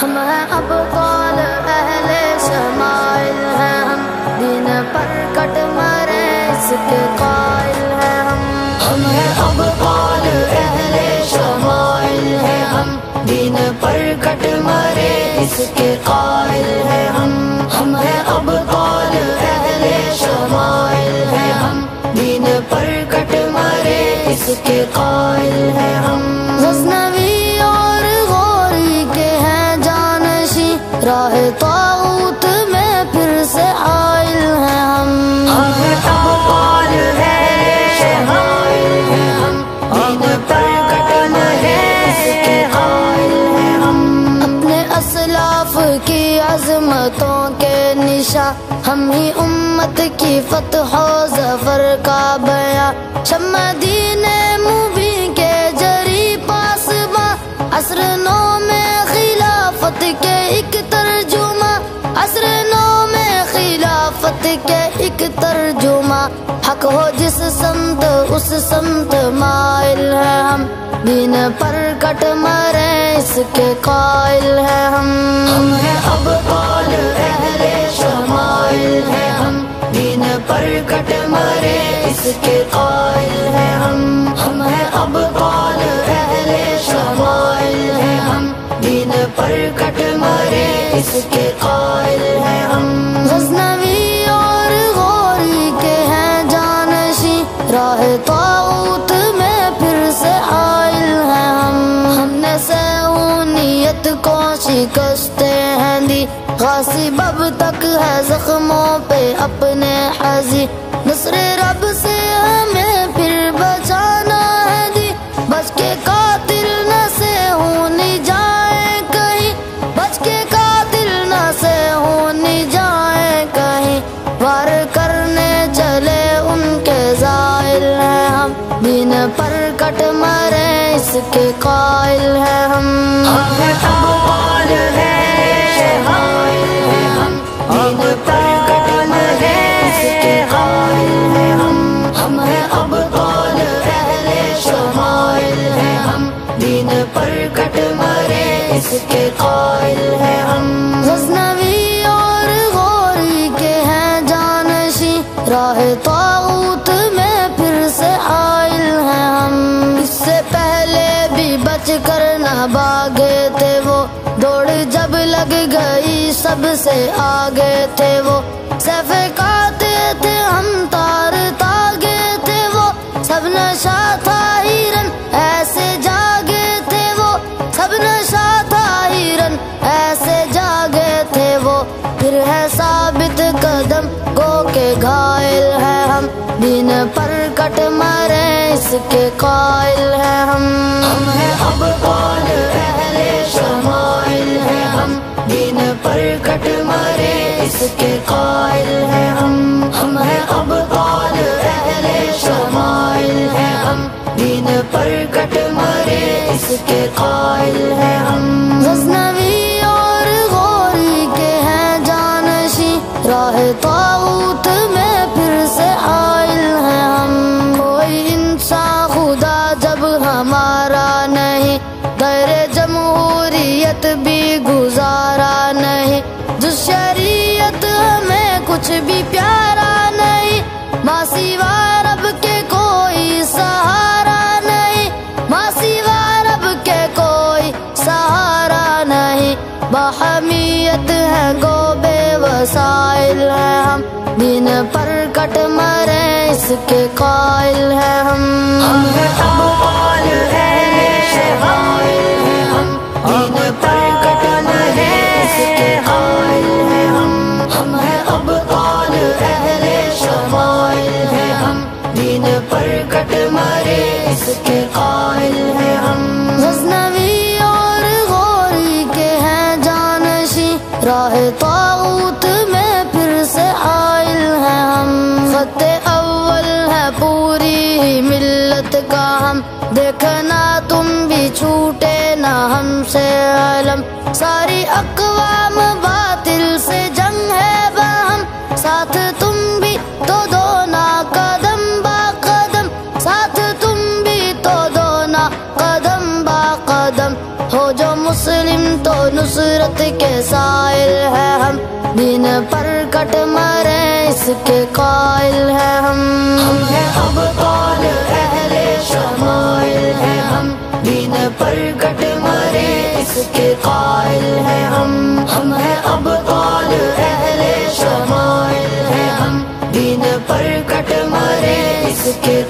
ہم ہیں ابطال اہل شمائل ہیں ہم، دین پر کٹ مرے اس کے قائل ہیں ہم ہیں ابطال اہل شمائل ہیں ہم، دین پر کٹ مرے اس کے قائل ہیں ہم ہیں ابطال اہل شمائل ہیں ہم، دین پر کٹ مرے اس کے قائل ہیں ہم۔ غزنوی اور غوری کے ہیں جانشی، راہ طاغوت میں پھر سے حائل ہیں ہم ہیں ابطال اہل شمائل ہیں ہم، دین پر کٹ مرے اس کے قائل ہیں ہم۔ اپنے اسلاف کی عظمتوں کے نشاں، ہم ہی امت کی فتح و ظفر کا بیاں، شمع دین مبین کے جری پاسباں، عصر نو میں خلافت کے ایک ترجمہ، عصر نو میں خلافت کے ایک ترجمہ، حق ہو جس سمت اس سمت مائل ہیں ہم، دین پر کٹ مرے اس کے قائل ہیں ہم ہیں ابطال اہل شمائل ہیں ہم، دین پر کٹ مرے اس کے قائل ہیں ہم ہیں ابطال اہل شمائل ہیں ہم، دین پر کٹ مرے اس کے قائل ہیں ہم۔ غزنوی اور غوری کے ہیں جانشی، راہ طاغوت میں پھر سے حائل ہیں ہم نے سہونیت کو شکستیں ہیں دی، غاصب اب تک ہے زخموں پہ اپنے حاضی، نصر رب سے ہمیں پھر بچانا ہے دی، بچ کے قاتل نہ سے ہونی جائیں کہیں، بچ کے قاتل نہ سے ہونی جائیں کہیں، وار کرنے چلے ان کے زائل ہیں ہم، دین پر کٹ مرے اس کے قائل ہیں ہم ہیں ابطال اہل شمائل ہیں ہم، دین پر کٹ مرے اس کے قائل ہیں ہم ہیں ابطال اہل شمائل ہیں ہم، دین پر کٹ مرے اس کے قائل ہیں ہم۔ غزنوی اور غوری کے ہیں جانشی، راہ طاغوت میں پھر سے حائل ہیں ہم، اس سے پہلے بھی بچ کر نہ بھاگے تھے وہ، دوڑ جب لگ گئی سب سے آگے تھے وہ، سیف کاتے تھے ہم تار تاگے تھے وہ، سب نشہ تھا ہیرن ایسے جاگے تھے وہ، سب نشہ تھا ہیرن ایسے جاگے تھے وہ، پھر ہے ثابت قدم گو کے گھائل ہیں ہم، دین پر کٹ مرے اس کے قائل ہیں ہم ہیں ابطال اہل شمائل ہیں ہم، دین پر کٹ مرے اس کے قائل ہیں ہم ہیں ابطال اہل شمائل ہیں ہم، دین پر کٹ مرے اس کے قائل ہیں ہم۔ غزنوی اور غوری کے ہیں جانشی، راہ طاغوت میں پھر سے حائل ہیں ہم، کوئی انسان خدا جب ہمارا نہیں، دیر جمہوریت بھی گزارا نہیں، جو شریعت ہمیں کچھ بھی پیارا نہیں، ماں سوا رب کے کوئی سہارا نہیں، ماں سوا رب کے کوئی سہارا نہیں، باحمیت ہے گو بے وسائل ہیں ہم، دین پر کٹ مرے اس کے قائل ہیں ہم ہیں ابطال اہل شمائل ہیں ہم، دین پر کٹ مرے اس کے قائل ہیں ہم ہیں ابطال اہل شمائل ہیں ہم، دین پر کٹ مرے اس کے قائل ہیں ہم۔ غزنوی اور غوری کے ہیں جانشی، راہ طاغوت میں پھر سے حائل ہیں ہم، خط اول ہے پوری ہی ملت کا ہم، دیکھنا تم بھی چھوٹے نہ ہم سے علم، ساری اقوام باطل سے جنگ ہے باہم، ساتھ تم بھی تو دونا قدم با قدم، ساتھ تم بھی تو دونا قدم با قدم، ہو جو مسلم تو نصرت کے سائل ہے ہم، دین پر کٹ مرے اس کے قائل ہے ہم ہیں ابطال اہل شمائل ہے ہم، دین پر کٹ مرے اس کے قائل ہے ہم ہیں ابطال اہل شمائل ہے ہم، دین پر کٹ مرے اس کے